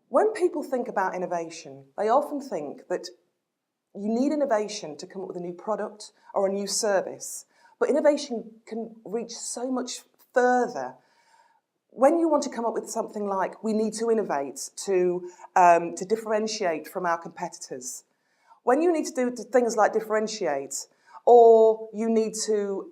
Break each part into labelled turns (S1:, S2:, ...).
S1: When people think about innovation, they often think that you need innovation to come up with a new product or a new service. But innovation can reach so much further. When you want to come up with something like, we need to innovate to differentiate from our competitors, when you need to do things like differentiate, or you need to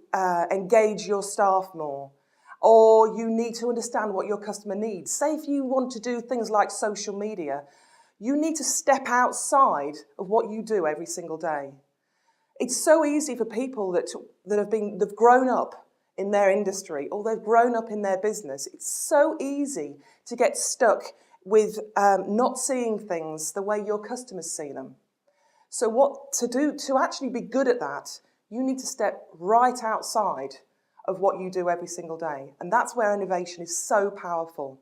S1: engage your staff more, or you need to understand what your customer needs. Say if you want to do things like social media, you need to step outside of what you do every single day. It's so easy for people they've grown up in their industry or they've grown up in their business. It's so easy to get stuck with not seeing things the way your customers see them. So what to do to actually be good at that, you need to step right outside of what you do every single day. And that's where innovation is so powerful.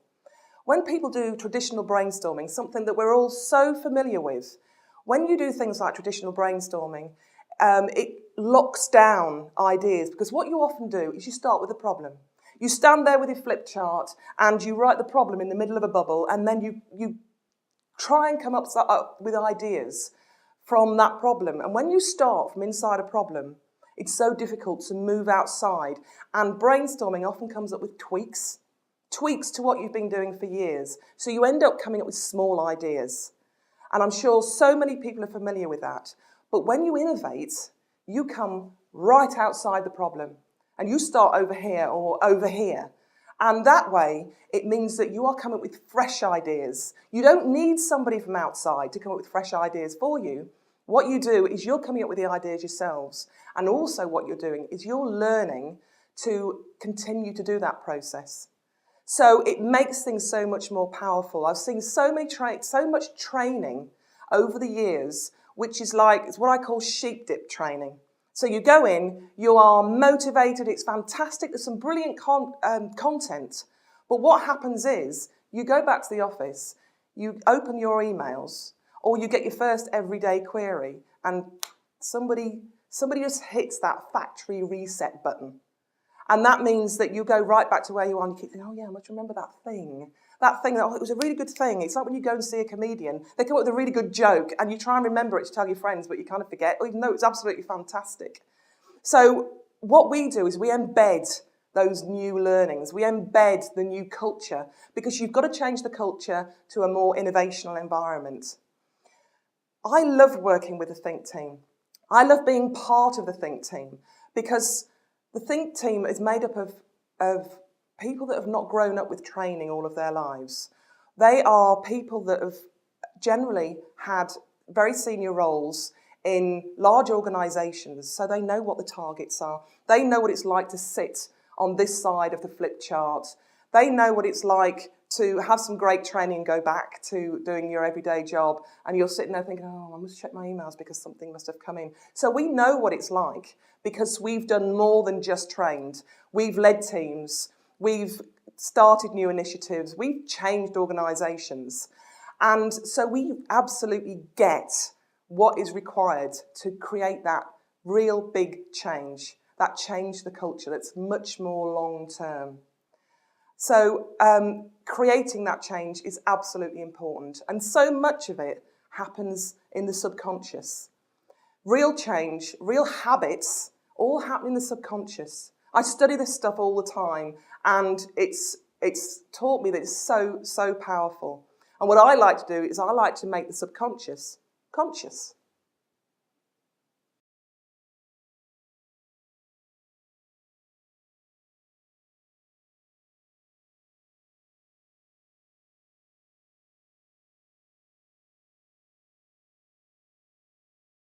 S1: When people do traditional brainstorming, something that we're all so familiar with, when you do things like traditional brainstorming, it locks down ideas, because what you often do is you start with a problem. You stand there with your flip chart and you write the problem in the middle of a bubble, and then you try and come up with ideas from that problem. And when you start from inside a problem, it's so difficult to move outside. And brainstorming often comes up with tweaks to what you've been doing for years. So you end up coming up with small ideas. And I'm sure so many people are familiar with that. But when you innovate, you come right outside the problem and you start over here or over here. And that way, it means that you are coming up with fresh ideas. You don't need somebody from outside to come up with fresh ideas for you. What you do is you're coming up with the ideas yourselves. And also what you're doing is you're learning to continue to do that process. So it makes things so much more powerful. I've seen so much training over the years, which is it's what I call sheep dip training. So you go in, you are motivated, it's fantastic, there's some brilliant content. But what happens is, you go back to the office, you open your emails, or you get your first everyday query, and somebody just hits that factory reset button. And that means that you go right back to where you are and you keep thinking, oh yeah, I must remember that thing. It was a really good thing. It's like when you go and see a comedian, they come up with a really good joke and you try and remember it to tell your friends, but you kind of forget, even though it's absolutely fantastic. So what we do is we embed those new learnings. We embed the new culture, because you've got to change the culture to a more innovational environment. I love working with the Think team. I love being part of the Think team, because the Think team is made up of people that have not grown up with training all of their lives. They are people that have generally had very senior roles in large organisations, so they know what the targets are. They know what it's like to sit on this side of the flip chart. They know what it's like to have some great training and go back to doing your everyday job, and you're sitting there thinking, oh, I must check my emails because something must have come in. So we know what it's like, because we've done more than just trained. We've led teams, we've started new initiatives, we've changed organisations. And so we absolutely get what is required to create that real big change, that change the culture that's much more long term. So creating that change is absolutely important. And so much of it happens in the subconscious. Real change, real habits, all happen in the subconscious. I study this stuff all the time, and it's taught me that it's so powerful. And what I like to do is I like to make the subconscious conscious.